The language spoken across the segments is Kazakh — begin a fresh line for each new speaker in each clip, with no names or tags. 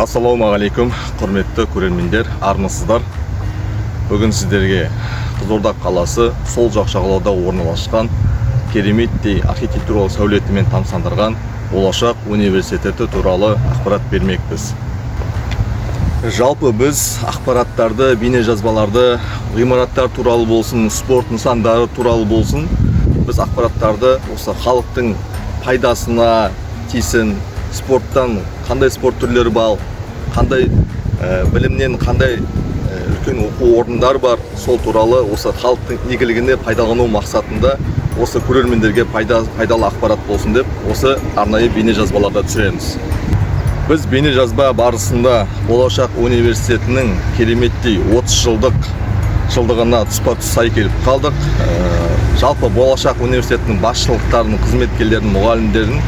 Ассалаумағалейкум, құрметті көрермендер, армысыздар. Бүгін сіздерге Қызылорда қаласы сол жақ жағалауда орналасқан кереметтей архитектуралық сәулетімен тамсандырған болашақ университеті туралы ақпарат бермекпіз. Жалпы біз ақпараттарды, бейне жазбаларды, ғимараттар туралы болсын, спорт нысандары туралы болсын, біз ақпараттарды осы халықтың пайдасына тисін, спорттан қандай спорт түрлері бар, қандай білімнен қандай үлкен оқу орындар бар, сол туралы осы халықтың игілігіне пайдалану мақсатында осы көрермендерге пайдалы ақпарат болсын деп осы арнайы бейне жазбаларда түсіреміз. Біз бейне жазба барысында болашақ университетінің кереметтей 30 жылдығына тұспа-тұс сай келіп қалдық. Жалпы болашақ университетінің басшылықтарының, қызметкерлерінің, мұғалімдерін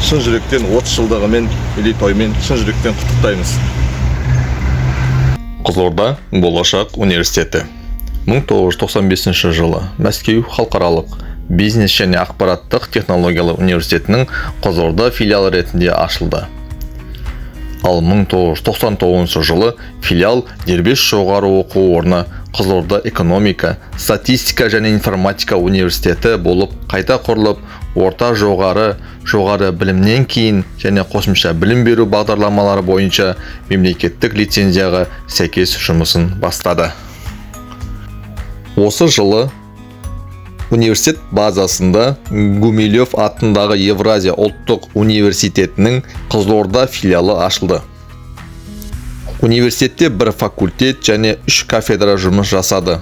шын жүректен 30 жылдығымен, мерейтоймен шын жүректен құттықтаймыз. Қызылорда болашақ университеті 1995 жылы Мәскеу халықаралық бизнес және ақпараттық технологиялар университетінің Қызылорда филиалы ретінде ашылды. Ал 1999 жылы филиал дербес жоғары оқу орны Қызылорда экономика, статистика және информатика университеті болып қайта құрылып, орта жоғары білімнен кейін және қосымша білім беру бағдарламалары бойынша мемлекеттік лицензияға сәйкес жұмысын бастады. Осы жылы университет базасында Гумилев атындағы Евразия ұлттық университетінің Қызылорда филиалы ашылды. Университетте бір факультет және 3 кафедра жұмыс жасады.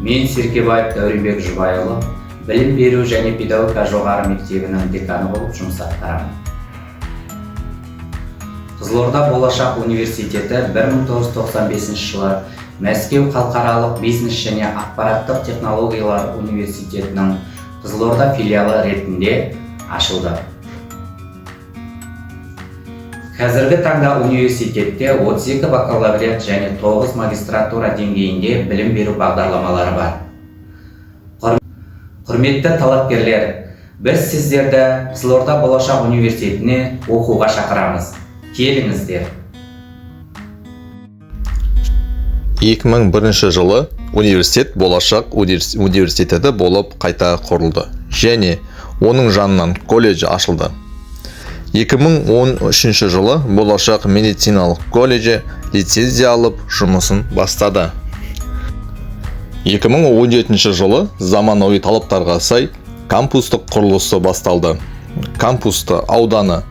Мен Серкебаев Дәуренбек Жұбайұлы, білім беру және педагогика жоғары мектебінің деканы болып жұмыс атқарамын. Қызылорда болашақ университеті 1995 жылы Мәскеу халықаралық бизнес және ақпараттық технологиялар университетінің Қызылорда филиалы ретінде ашылды. Қазіргі таңда университетте 32 бакалавриат және 9 магистратура деңгейінде білім беру бағдарламалары бар. Құрметті талапкерлер, біз сіздерді Қызылорда болашақ университетіне оқуға шақырамыз. Келіңіздер.
2001 жылы университет болашақ университеті болып қайта құрылды және оның жанынан колледж ашылды. 2013 жылы болашақ медициналық колледжі лицензия алып жұмысын бастады. 2017 жылы заманауи талаптарға сай кампустық құрылысы басталды. Кампусты ауданы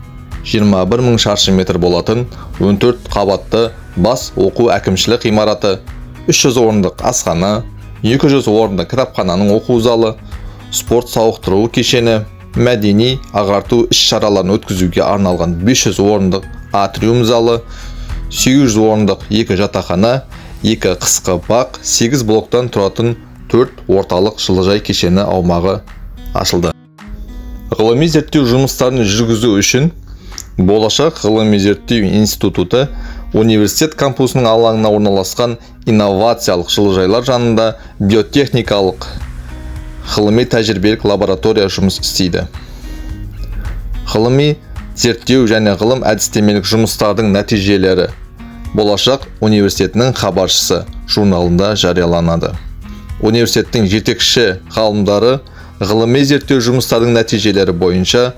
21.000 шаршы метр болатын 14 қабатты бас оқу әкімшілік ғимараты, 300 орындық асхана, 200 орындық кітапхананың оқу залы, спорт сауықтыру кешені, мәдени ағарту іс-шараларын өткізуге арналған 500 орындық атриум залы, 800 орындық 2 жатақхана, 2 қысқы бақ, 8 блоктан тұратын 4 орталық жылыжай кешені аумағы ашылды. Ғылыми зерттеу жұмыстарын жүргізу үшін болашақ ғылыми зерттеу институты университет кампусының алаңына орналасқан инновациялық жылыжайлар жанында биотехникалық ғылыми тәжірибелік лаборатория жұмыс істейді. Ғылыми зерттеу және ғылым әдістемелік жұмыстардың нәтижелері болашақ университетінің хабаршысы журналында жарияланады. Университеттің жетекші ғалымдары ғылыми зерттеу жұмыстардың нәтижелері бойынша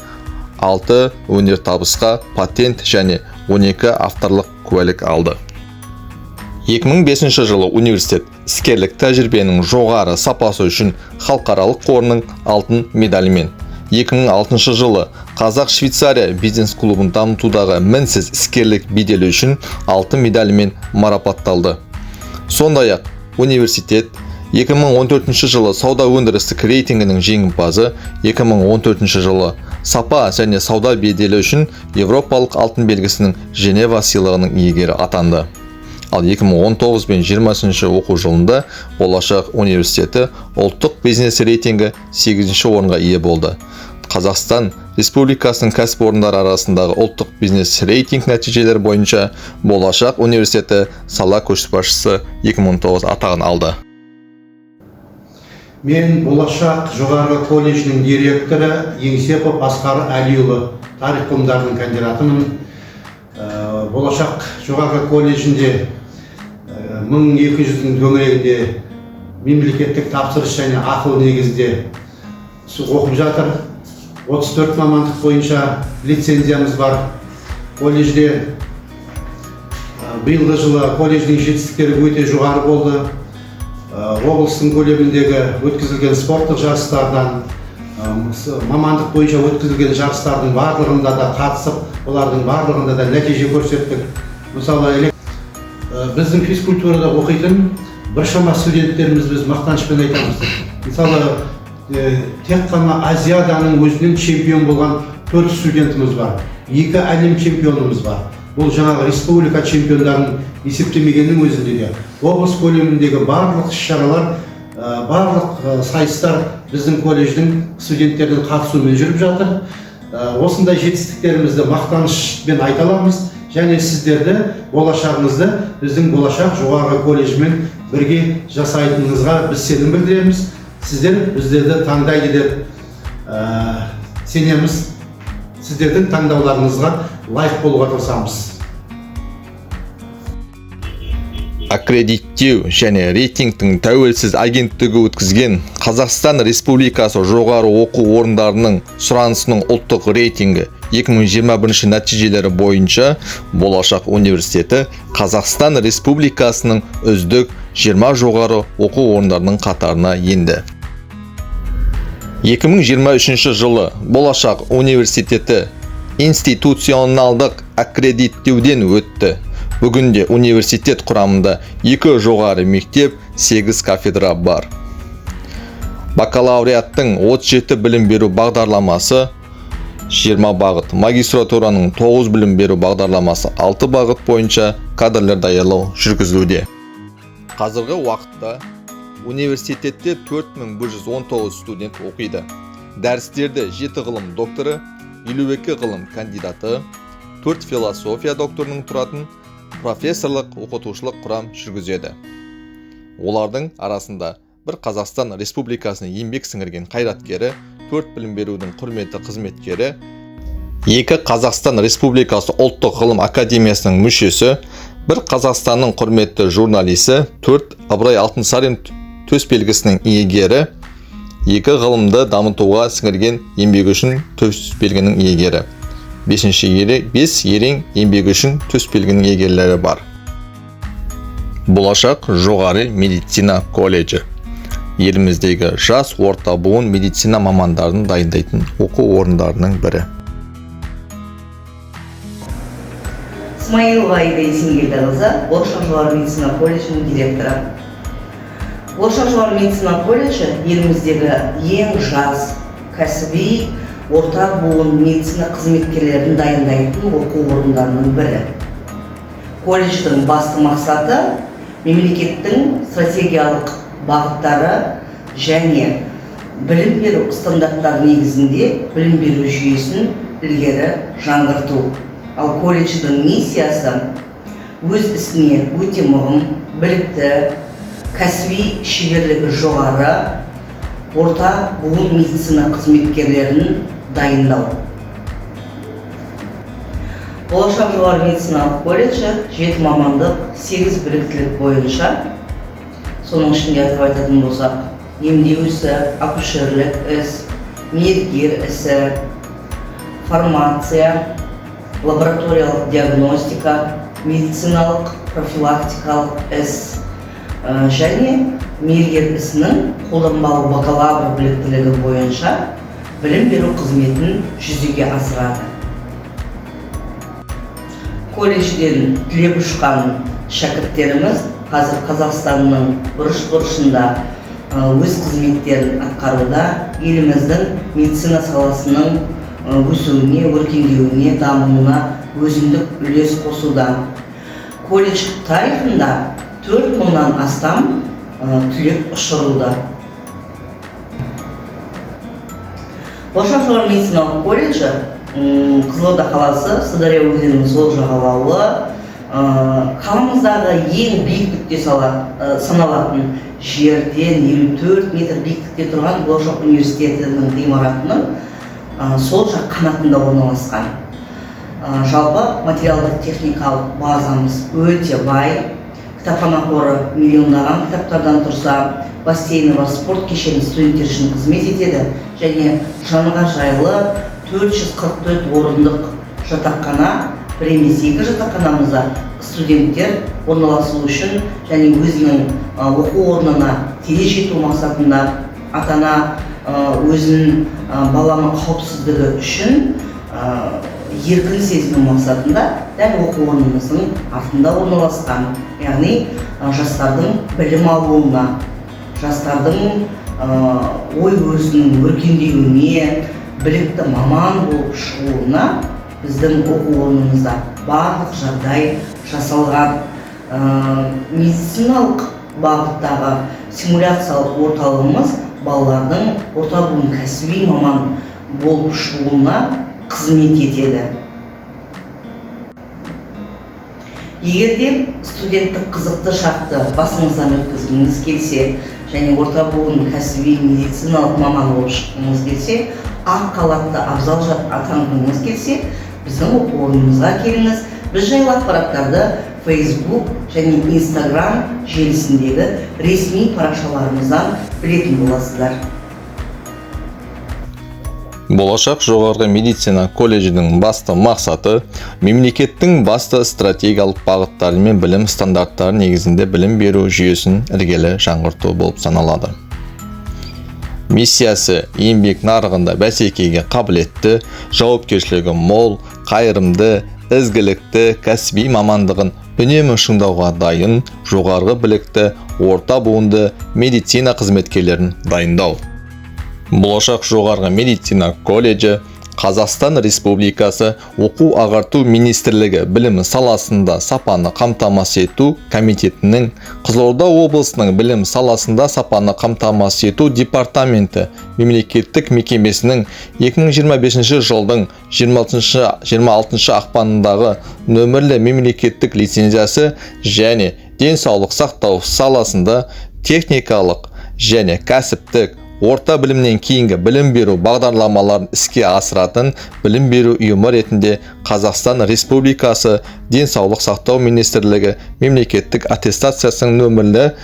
6 өнертабысқа патент және 12 авторлық куәлік алды. 2005 жылы университет іскерлік тәжірибенің жоғары сапасы үшін халықаралық қорының алтын медалімен, 2006 жылы Қазақ-Швейцария бизнес-клубын дамытудағы мінсіз іскерлік беделі үшін алтын медалімен марапатталды. Сондай-ақ университет 2014 жылы сауда өндірістік рейтингінің жеңімпазы, 2014 жылы сапа және сауда беделі үшін Европалық алтын белгісінің Женева сыйлығының иегері атанды. Ал 2019 пен 20 оқу жылында болашақ университеті ұлттық бизнес рейтингі 8 орынға ие болды. Қазақстан Республикасының кәсіпорындар арасындағы ұлттық бизнес рейтинг нәтижелері бойынша болашақ университеті сала көшбасшысы 2019 атағын алды.
Мен болашақ жоғарғы колледжінің директоры Еңсепов Асқар Әлиұлы, тарих ғылымдарының кандидатымын. Болашақ жоғарғы колледжінде 1200-дің төңірегінде мемлекеттік тапсырыс және ақылы негізде оқып жатыр. 34 мамандық бойынша лицензиямыз бар. Колледжде биылғы жылы колледждің жетістіктері өте жоғары болды. Облыстың көлеміндегі өткізілген спорттық жарыстардан, мамандық бойынша өткізілген жарыстардың барлығында да қатысып, олардың барлығында да нәтиже көрсеттік. Мысалы, біздің физкультурада оқитын біршама студенттеріміз біз мақтанышпен айтамыз. Мысалы, тек қана Азияданың өзінен чемпион болған 4 студентіміз бар. 2 әлем чемпионымыз бар. Бұл жаңағы республика чемпиондарын есептемегеннің өзінде де облыс көлеміндегі барлық іс-шаралар, барлық сайыстар біздің колледждің студенттердің қатысуымен жүріп жатыр. Осындай жетістіктерімізді мақтанышпен айта аламыз және сіздерді болашағыңызды біздің болашақ жоғарғы колледжмен бірге жасайтыныңызға біз сенім білдіреміз. Сіздер біздерді таңдайды деп сенеміз. Сіздердің таңдауларыңызға лайық болуға тырысамыз.
Аккредиттеу және рейтингтің тәуелсіз агенттігі өткізген Қазақстан Республикасы жоғары оқу орындарының сұранысының ұлттық рейтингі 2021 нәтижелері бойынша Болашақ университеті Қазақстан Республикасының үздік 20 жоғары оқу орындарының қатарына енді. 2023 жылы Болашақ университеті институционалдық аккредиттеуден өтті. Бүгінде университет құрамында 2 жоғары мектеп, 8 кафедра бар. Бакалавриаттың 37 білім беру бағдарламасы 20 бағыт, магистратураның 9 білім беру бағдарламасы 6 бағыт бойынша кадрлар даярлау жүргізілуде. Қазіргі уақытта университетте 4119 студент оқиды. Дәрістерді 7 ғылым докторы, 52 ғылым кандидаты, 4 философия докторының тұратын профессорлық оқытушылық құрам жүргізеді. Олардың арасында бір Қазақстан Республикасының еңбек сіңірген қайраткері, 4 білім берудің құрметті қызметкері, 2 Қазақстан Республикасы ұлттық ғылым академиясының мүшесі, 1 Қазақстанның құрметті журналисі, 4 Ыбырай Алтынсарин төсбелгісінің иегері, 2 ғылымды дамытуға сіңірген еңбегі үшін төсбелгінің иегері, 5 ерен еңбегі үшін төсбелгінің иегерлері бар. Болашақ жоғары медицина колледжі еліміздегі жас орта буын медицина мамандарын дайындайтын оқу орындарының бірі.
Смаилова Аида Есенгелдіқызы, Болашақ жоғары медицина колледжінің директоры. Болашақ жоғары медицина колледжі еліміздегі ең жас, кәсіби, орта буын медицина қызметкерлерін дайындайтын оқу орындарының бірі. Колледждің басты мақсаты мемлекеттің стратегиялық бағыттары және білім беру стандарттары негізінде білім беру жүйесін ілгері жаңғырту. Ал колледждің миссиясы өз ісіне өте мығым, білікті, кәсіби шеберлігі жоғары, орта буын медицина қызметкерлерін дайындау. Болашақ жоғары медициналық колледжі 7 мамандық, 8 біліктілік бойынша, соның ішінде атап айтатын болсақ, емдеу ісі, акушерлік іс, мейіргер ісі, фармация, лабораториялық диагностика, медициналық профилактикалық іс және мейіргер ісінің қолданбалы бакалавр біліктілігі бойынша білім беру қызметін жүзеге асырады. Колледжден түлеп ұшқан шәкірттеріміз қазір Қазақстанның бұрыш-бұрышында өз қызметтерін атқаруда, еліміздің медицина саласының өсуіне, өркендеуіне, дамуына өзіндік үлес қосуда. Колледж тарихында 4000-нан астам түлек ұшырылды. Болашақ жоғары медициналық колледжі Қызылорда қаласы, Сырдария өзенінің сол жағалауы, қаламыздағы ең биік нүкте саналатын жерден 54 метр биіктікте тұрған Болашақ университетінің ғимаратының сол жақ қанатында орналасқан. Жалпы материалдық техникалық базамыз өте бай. Кітапхана қоры миллиондаған кітаптардан тұрса, бассейні бар спорт кешені студенттер үшін қызмет етеді және жанға жайлы 444 орындық жатақхана, бір емес екі жатақханамызда студенттер орналасу үшін және өзінің оқу орнына тез жету мақсатында ата-ана өзінің баланың қауіпсіздігі үшін еркін сезіну мақсатында дәл оқу орнымыздың артында орналасқан. Яғни жастардың білім алуына, жастардың ой өрісінің өркендеуіне, білікті маман болып шығуына біздің оқу орнымызда барлық жағдай жасалған. Медициналық бағыттағы симуляциялық орталығымыз балалардың орта буын кәсіби маман болып шығуына қызмет етеді. Егер де студенттік қызықты шартты басыңыздан өткізгіңіз келсе және орта буын кәсіби медициналық маман болып шыққыңыз келсе, ақ халатты абзал атанғыңыз келсе, біздің оқу орнымызға келіңіз. Біз жайлы ақпараттарды Facebook және Instagram желісіндегі ресми парақшаларымыздан білетін боласыздар.
Болашақ жоғарғы медицина колледжінің басты мақсаты мемлекеттің басты стратегиялық бағыттары мен білім стандарттары негізінде білім беру жүйесін іргелі жаңғырту болып саналады. Миссиясы еңбек нарығында бәсекеге қабілетті, жауапкершілігі мол, қайырымды, ізгілікті кәсіби мамандығын үнемі шыңдауға дайын, жоғарғы білікті, орта буынды медицина қызметкерлерін дайындау. Болашақ жоғарғы медицина колледжі Қазақстан Республикасы оқу-ағарту министрлігі білім саласында сапаны қамтамасыз ету комитетінің, Қызылорда облысының білім саласында сапаны қамтамасыз ету департаменті мемлекеттік мекемесінің 2025 жылдың 26 ақпанындағы нөмірлі мемлекеттік лицензиясы және денсаулық сақтау саласында техникалық және кәсіптік орта білімнен кейінгі білім беру бағдарламаларын іске асыратын білім беру ұйымы ретінде Қазақстан Республикасы денсаулық сақтау министрлігі мемлекеттік аттестациясының нөмірлі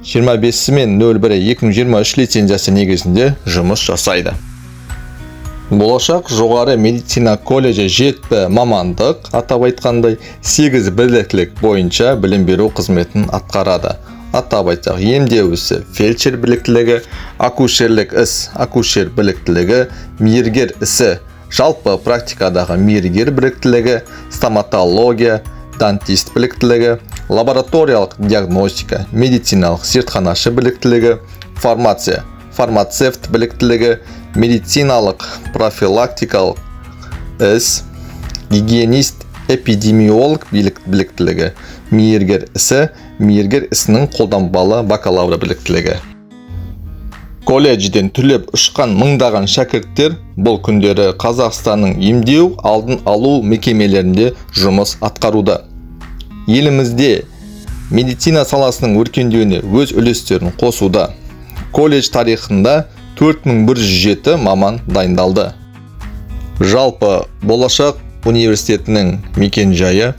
25/01/2023 лицензиясы негізінде жұмыс жасайды. Болашақ жоғары медицина колледжі 7 мамандық, атап айтқандай 8 біліктілік бойынша білім беру қызметін атқарады. Атап айтсақ, емдеу ісі, фельдшер біліктілігі, акушерлік іс, акушер біліктілігі, мейіргер ісі, жалпы практикадағы мейіргер біліктілігі, стоматология, дантист біліктілігі, лабораториялық диагностика, медициналық зертханашы біліктілігі, фармация, фармацевт біліктілігі, медициналық профилактикалық іс, гигиенист, эпидемиолог біліктілігі, мейіргер ісі, мейіргер ісінің қолданбалы бакалавры біліктілігі. Колледжден түлеп ұшқан мыңдаған шәкірттер бұл күндері Қазақстанның емдеу алдын алу мекемелерінде жұмыс атқаруда. Елімізде медицина саласының өркендеуіне өз үлестерін қосуда. Колледж тарихында 4107 маман дайындалды. Жалпы Болашақ университетінің мекен-жайы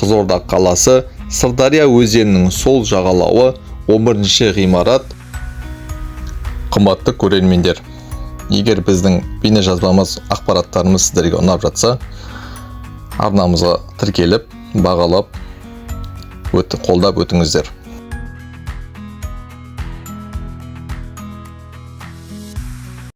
Қызылорда қаласы, Сырдария өзенінің сол жағалауы, 11-ші ғимарат. Қымбатты көрермендер, егер біздің бейнежазбамыз, ақпараттарымыз сіздерге ұнап жатса, арнамызға тіркеліп, бағалап, қолдап өтіңіздер.